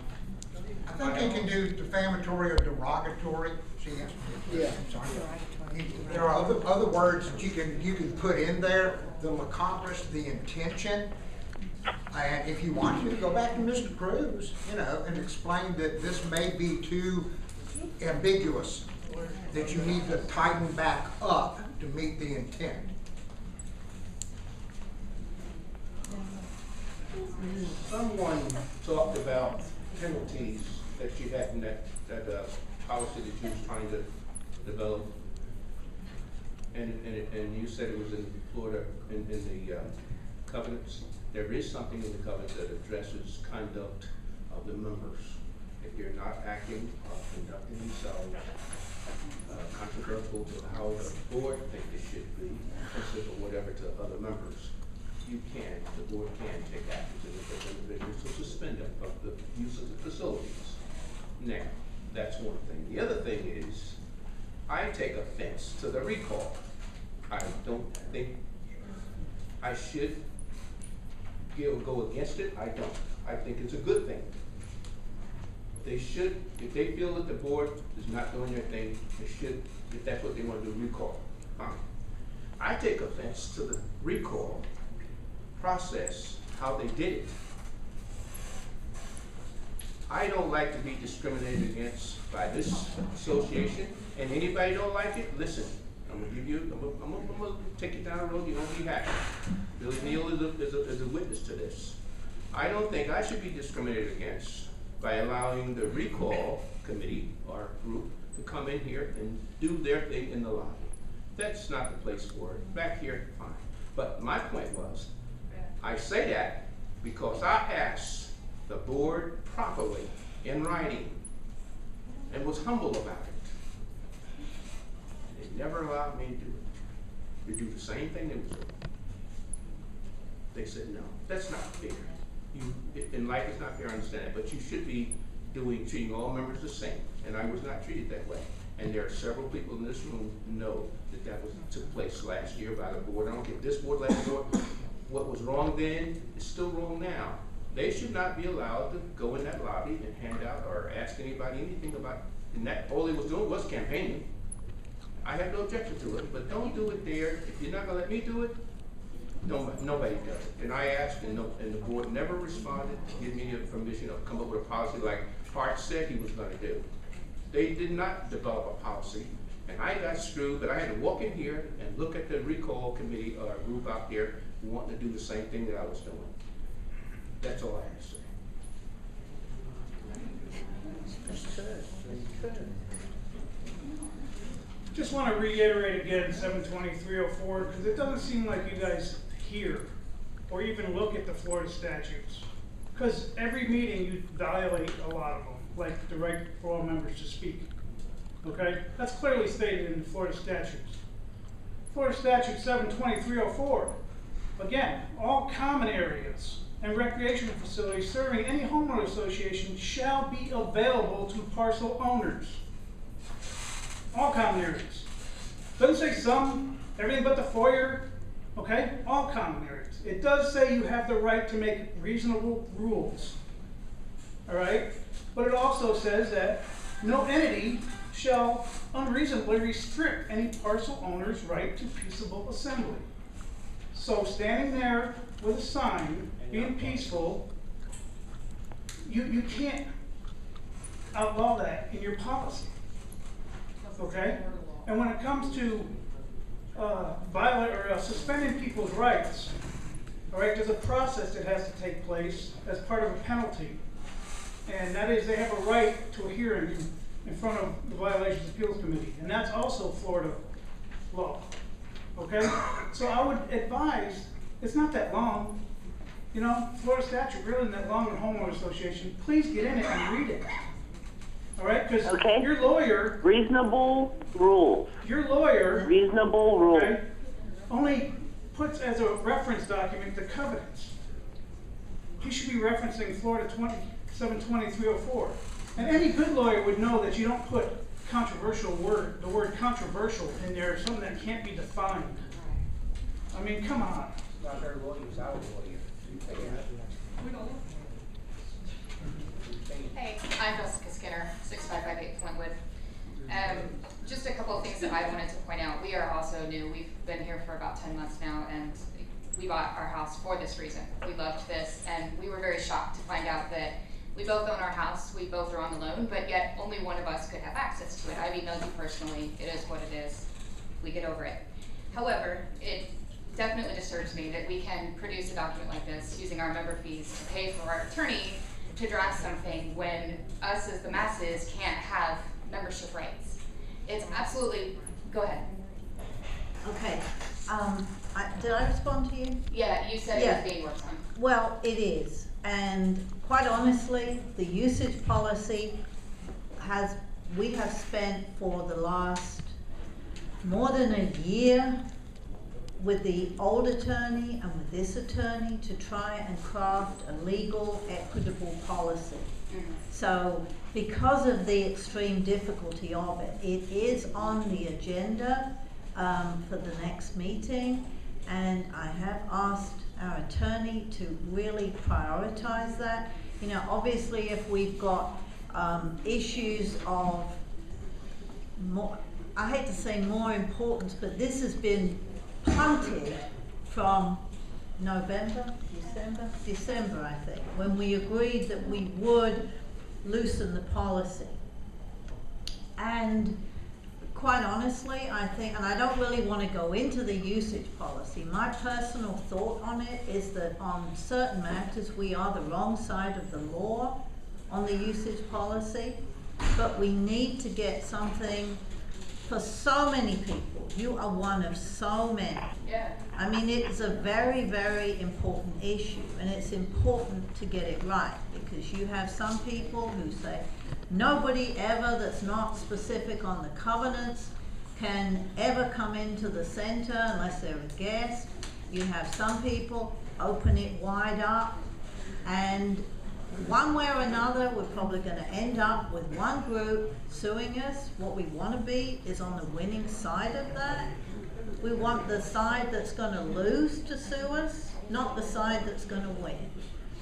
think you can do defamatory or derogatory. See, yeah. Sorry. There are other words that you can put in there that'll accomplish the intention. And if you want to, go back to Mr. Cruz, and explain that this may be too ambiguous, that you need to tighten back up to meet the intent. Someone talked about penalties that you had in that policy that you was trying to develop. And you said it was in Florida, in the covenants. There is something in the covenant that addresses conduct of the members. If you're not acting or conducting themselves controversial to how the board think it should be, or whatever to other members, the board can take action to the individuals to suspend them of the use of the facilities. Now, that's one thing. The other thing is, I take offense to the recall. I don't think I should go against it. I don't. I think it's a good thing. They should, if they feel that the board is not doing their thing, they should, if that's what they want to do, recall. I take offense to the recall process, how they did it. I don't like to be discriminated against by this association, and anybody don't like it, listen, I'm gonna take you down the road, you're gonna be happy. Billy Neal is a witness to this. I don't think I should be discriminated against by allowing the recall committee or group to come in here and do their thing in the lobby. That's not the place for it. Back here, fine. But my point was, I say that because I asked the board properly in writing and was humble about it. They never allowed me to do it. To do the same thing they was doing. They said, no, that's not fair. In life it's not fair, I understand that, but you should be treating all members the same, and I was not treated that way. And there are several people in this room who know that took place last year by the board. I don't care if this board, last board, what was wrong then is still wrong now. They should not be allowed to go in that lobby and hand out or ask anybody anything about, and that all they was doing was campaigning. I have no objection to it, but don't do it there. If you're not gonna let me do it, nobody does it. And I asked, and the board never responded to give me the permission to come up with a policy like Hart said he was gonna do. They did not develop a policy, and I got screwed, but I had to walk in here and look at the recall committee or group out there who wanted to do the same thing that I was doing. That's all I have to say. Just want to reiterate again 72304, because it doesn't seem like you guys hear or even look at the Florida statutes. Because every meeting you violate a lot of them, like the right for all members to speak. Okay? That's clearly stated in the Florida statutes. Florida statute 72304. Again, all common areas and recreational facilities serving any homeowner association shall be available to parcel owners. All common areas. Doesn't say some, everything but the foyer, okay? All common areas. It does say you have the right to make reasonable rules, all right? But it also says that no entity shall unreasonably restrict any parcel owner's right to peaceable assembly. So standing there with a sign, being peaceful, you can't outlaw that in your policy. Okay? And when it comes to suspending people's rights, all right, there's a process that has to take place as part of a penalty. And that is they have a right to a hearing in front of the Violations Appeals Committee. And that's also Florida law. Okay? So I would advise, it's not that long. You know, Florida statute really isn't that long in homeowner association. Please get in it and read it. All right, because your lawyer... Reasonable rules. Your lawyer... Reasonable rules. Okay, only puts as a reference document the covenants. He should be referencing Florida 72304. And any good lawyer would know that you don't put the word controversial in there, something that can't be defined. I mean, come on. Not their lawyers, our lawyer. Hey, I'm Jessica Skinner, 6558 Flintwood. Just a couple of things that I wanted to point out. We are also new. We've been here for about 10 months now, and we bought our house for this reason. We loved this, and we were very shocked to find out that we both own our house, we both are on the loan, but yet only one of us could have access to it. I've emailed you personally. It is what it is. We get over it. However, it definitely disturbs me that we can produce a document like this using our member fees to pay for our attorney to draft something when us as the masses can't have membership rights. It's absolutely, go ahead. Okay, did I respond to you? Yeah, you said it was being worked on. Well, it is, and quite honestly, the usage policy we have spent for the last more than a year with the old attorney and with this attorney to try and craft a legal, equitable policy. So because of the extreme difficulty of it, it is on the agenda for the next meeting, and I have asked our attorney to really prioritize that. You know, obviously if we've got issues of more, I hate to say more importance, but this has been punted from December, I think, when we agreed that we would loosen the policy. And quite honestly, I think, and I don't really want to go into the usage policy, my personal thought on it is that on certain matters we are the wrong side of the law on the usage policy, but we need to get something for so many people. You are one of so many. Yeah. I mean, it's a very, very important issue, and it's important to get it right, because you have some people who say nobody ever that's not specific on the covenants can ever come into the center unless they're a guest. You have some people open it wide up, and one way or another, we're probably gonna end up with one group suing us. What we wanna be is on the winning side of that. We want the side that's gonna lose to sue us, not the side that's gonna win.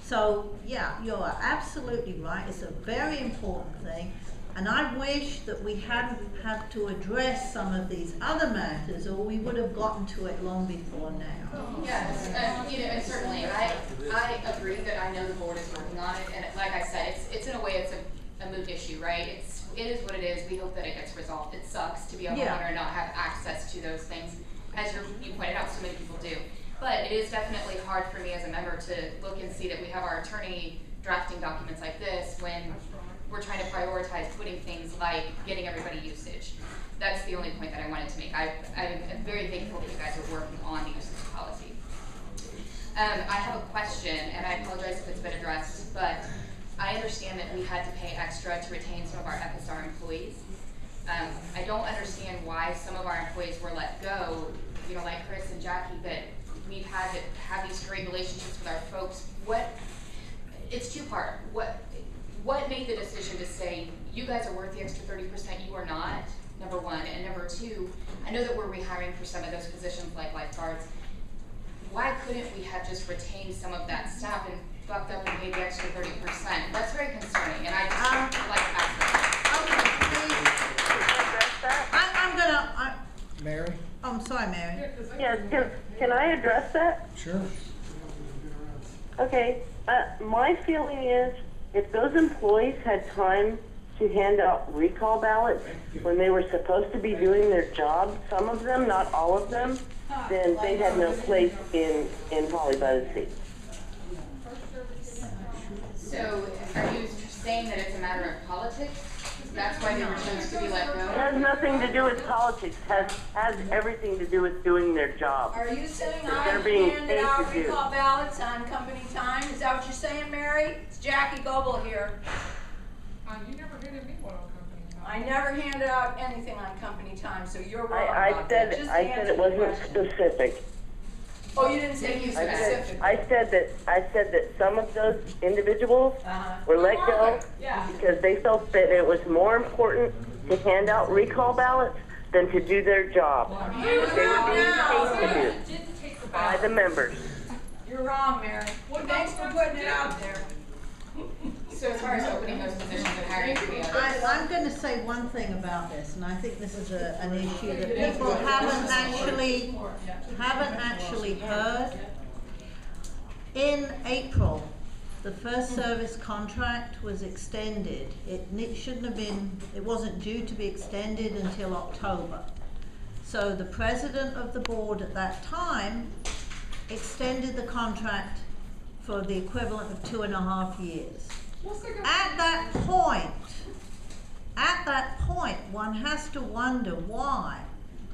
So, yeah, you're absolutely right. It's a very important thing. And I wish that we hadn't had to address some of these other matters, or we would have gotten to it long before now. Yes, you know, and certainly, I agree that I know the board is working on it, and like I said, it's in a way, it's a moot issue, right? It is what it is. We hope that it gets resolved. It sucks to be a homeowner and not have access to those things, as you pointed out, so many people do. But it is definitely hard for me as a member to look and see that we have our attorney drafting documents like this when we're trying to prioritize putting things like getting everybody usage. That's the only point that I wanted to make. I'm very thankful that you guys are working on the usage policy. I have a question, and I apologize if it's been addressed, but I understand that we had to pay extra to retain some of our FSR employees. I don't understand why some of our employees were let go, you know, like Chris and Jackie, that we've had to have these great relationships with our folks. It's two-part. What made the decision to say, you guys are worth the extra 30%, you are not, number one, and number two, I know that we're rehiring for some of those positions like lifeguards. Why couldn't we have just retained some of that staff and bucked up and paid the extra 30%? That's very concerning, and I just would like to ask that. Mary? Oh, I'm sorry, Mary. Yes, can I address that? Sure. Okay, my feeling is if those employees had time to hand out recall ballots when they were supposed to be doing their job, some of them, not all of them, then they had no place in Holly by the Sea. So, are you saying that it's a matter of politics? That's why they were chosen to be let go? It has nothing to do with politics. Has everything to do with doing their job. Are you saying They're I being handed paid out to do. recall ballots on company time? Is that what you're saying, Mary? It's Jackie Goebel here. You never handed me one on company time. I never handed out anything on company time, so you're wrong I about that. Just said answer it the wasn't question. specific. Oh, you didn't say you specific. I said that some of those individuals were let go because they felt that it was more important to hand out recall ballots than to do their job. They were being paid to do by the members. You're wrong, Mary. Thanks for putting it out there. So as far as opening those positions and hiring for the others? I'm going to say one thing about this, and I think this is an issue that people haven't actually heard. In April, the first service contract was extended. It shouldn't have been, it wasn't due to be extended until October. So the president of the board at that time extended the contract for the equivalent of 2.5 years. At that point, one has to wonder why,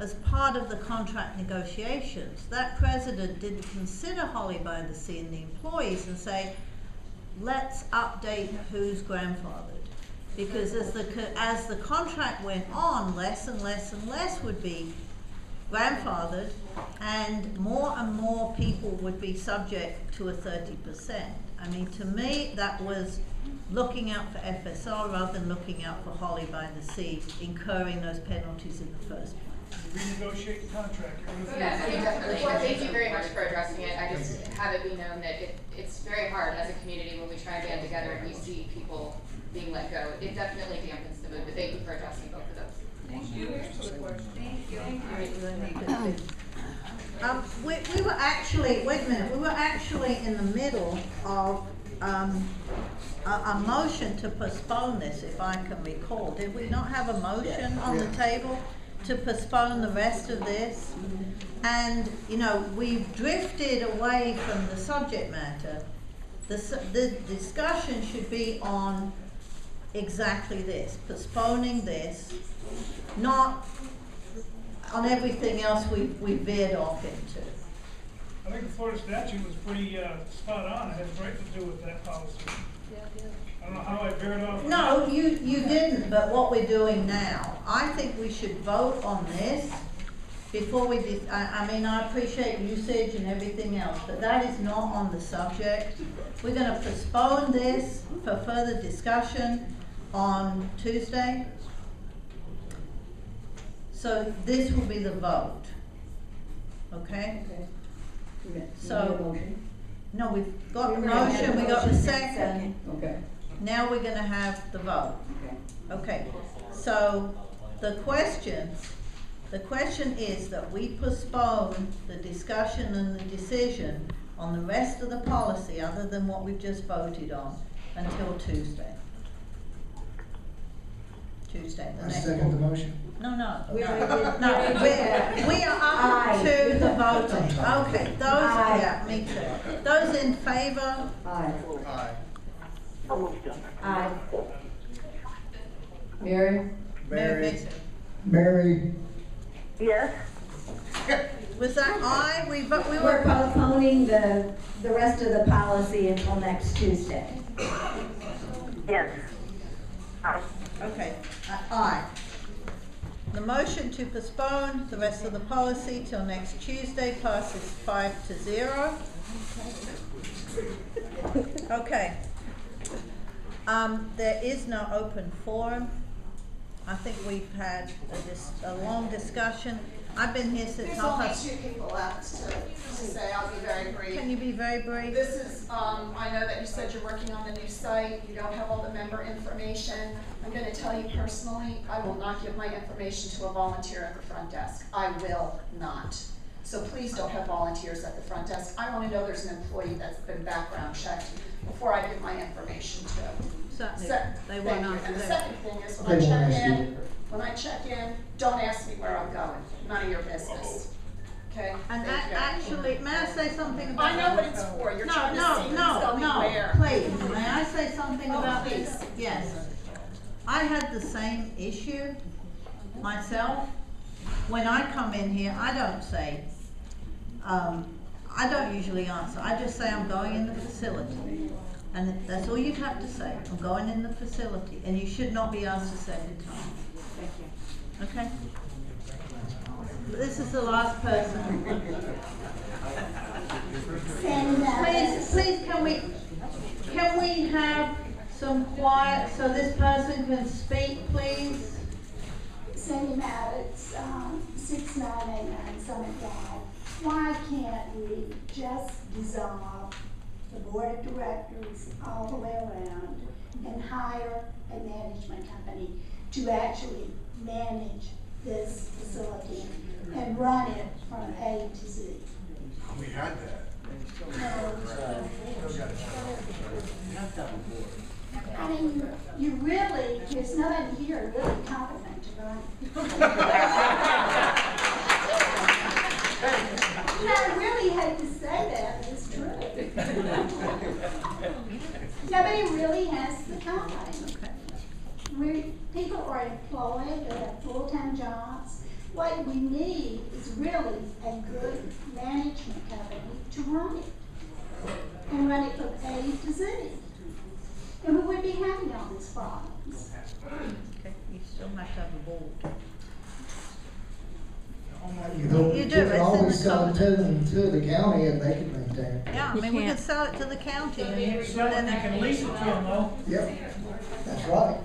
as part of the contract negotiations, that president didn't consider Holly by the Sea and the employees and say, let's update who's grandfathered. Because as the contract went on, less and less and less would be grandfathered, and more people would be subject to a 30%. I mean, to me, that was looking out for FSR rather than looking out for Holly by the Sea, incurring those penalties in the first place. Renegotiate the contract. Yes, I mean, definitely. Thank you very much for addressing it. I just have it be known that it's very hard as a community when we try and band together and we see people being let go. It definitely dampens the mood, but thank you for addressing both of those. Thank you. We were actually, wait a minute, we were actually in the middle of a motion to postpone this, if I can recall. Did we not have a motion on the table to postpone the rest of this? And, you know, we've drifted away from the subject matter. The discussion should be on exactly this, postponing this, not on everything else we veered off into. I think the Florida statute was pretty spot on. It has right to do with that policy. I don't know how I veered off. No, you didn't, but what we're doing now, I think we should vote on this before we, I mean, I appreciate usage and everything else, but that is not on the subject. We're gonna postpone this for further discussion on Tuesday. So this will be the vote, okay? So, no, we've got the motion, we got the second. Okay. Now we're gonna have the vote. Okay, so the question is that we postpone the discussion and the decision on the rest of the policy, other than what we've just voted on, until Tuesday. Tuesday, the I next. second the motion. No, We we already are up Aye. to the voting. Okay, those, Aye. yeah, me too. Those in favor? Aye. Almost done. Aye. Mary? Mary. Mary, Yes? Was that aye? We We're were, postponing the rest of the policy until next Tuesday. Yes. okay, aye. The motion to postpone the rest of the policy till next Tuesday passes 5-0. Okay. There is no open forum. I think we've had a long discussion. I've been here since There's half only past. 2 people left to say. I'll be very brief. Can you be very brief? This is, I know that you said you're working on the new site, you don't have all the member information. I'm gonna tell you personally, I will not give my information to a volunteer at the front desk. I will not. So please don't have volunteers at the front desk. I wanna know there's an employee that's been background checked before I give my information to them. Certainly, they will Thank not you. do And the that. second thing is, They won't ask you. don't ask me where I'm going. None of your business. Okay? And Thank you. actually, may I say something about? I know what it's for. You're trying to see who's going where. Please, may I say something Oh, about please. this? Yes. I had the same issue myself. When I come in here, I don't say, I don't usually answer. I just say I'm going in the facility. And that's all you'd have to say. I'm going in the facility. And you should not be asked a second time. Thank you. Okay? This is the last person. Please, can we have some quiet so this person can speak, please? Sandy Maddox, 6989 Summit Drive. Why can't we just dissolve the board of directors all the way around and hire a management company to actually manage this facility and run it from A to Z? We had that. I mean, you really, there's nobody here really competent to run it. I really hate to say that, but it's true. Nobody really has the time. People are employed, they have full-time jobs. What we need is really a good management company to run it. And run it from A to Z. And we wouldn't be having all these problems. Okay, you still have to have a board. you know, You you do, can it's in always the sell it code. to the county and they can maintain it. Yeah, I mean, we could sell it to the county and then You can lease it to them though. Yep, that's right.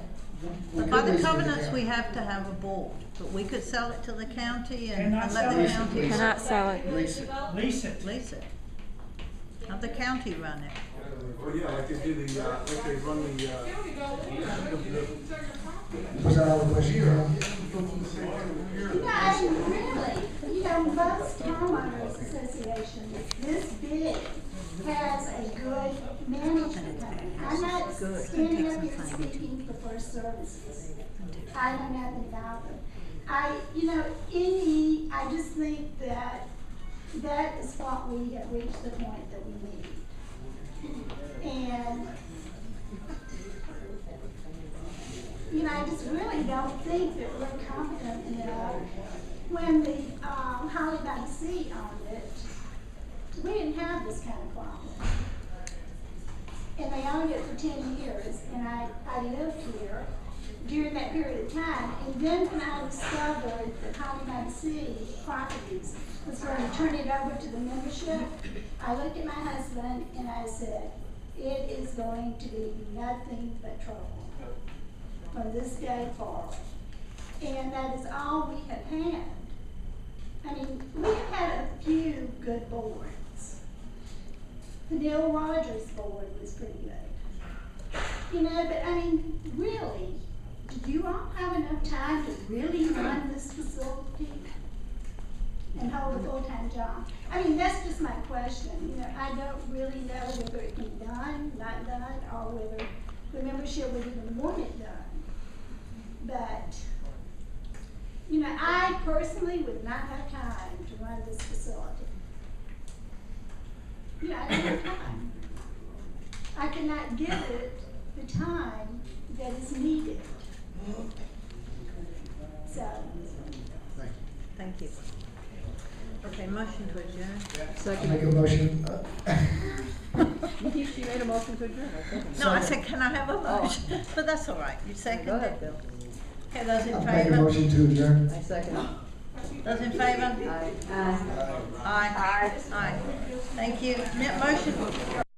We But by could the lease it to covenants, county. we have to have a board, but we could sell it to the county and Cannot let the sell it. county. Cannot sell it. Lease it. Lease it. Lease it. Have the county run it. Well, yeah, like they do the, like they run the, Was that all the question you had? I mean, really, most homeowners associations this big has a good management company. I'm not standing up here speaking for First Services. I know nothing about them. I just think that is what we have reached the point that we need. And, I just really don't think that we're competent enough. When the Holly by the Sea owned it, we didn't have this kind of problem. And they owned it for 10 years, and I lived here, during that period of time. And then when I discovered that Holly Magazine Properties was going to turn it over to the membership, I looked at my husband and I said, it is going to be nothing but trouble from this day forward. And that is all we have had. I mean, we've had a few good boards. The Neil Rogers board was pretty good. You know, but I mean, really, do you all have enough time to really run this facility and hold a full-time job? I mean, that's just my question. You know, I don't really know whether it can be done, not done, or whether the membership would even want it done. But, you know, I personally would not have time to run this facility. You know, I don't have time. I cannot give it the time that is needed. So. Thank you. Okay, motion to adjourn. I make a motion. She made a motion to adjourn, I think. No, I said, can I have a motion? But that's all right, you seconded it. Go ahead, Bill. Okay, those in I favor? make a motion to adjourn. I second. Those in favor? Aye. Aye. Aye. Aye. Thank you. Motion.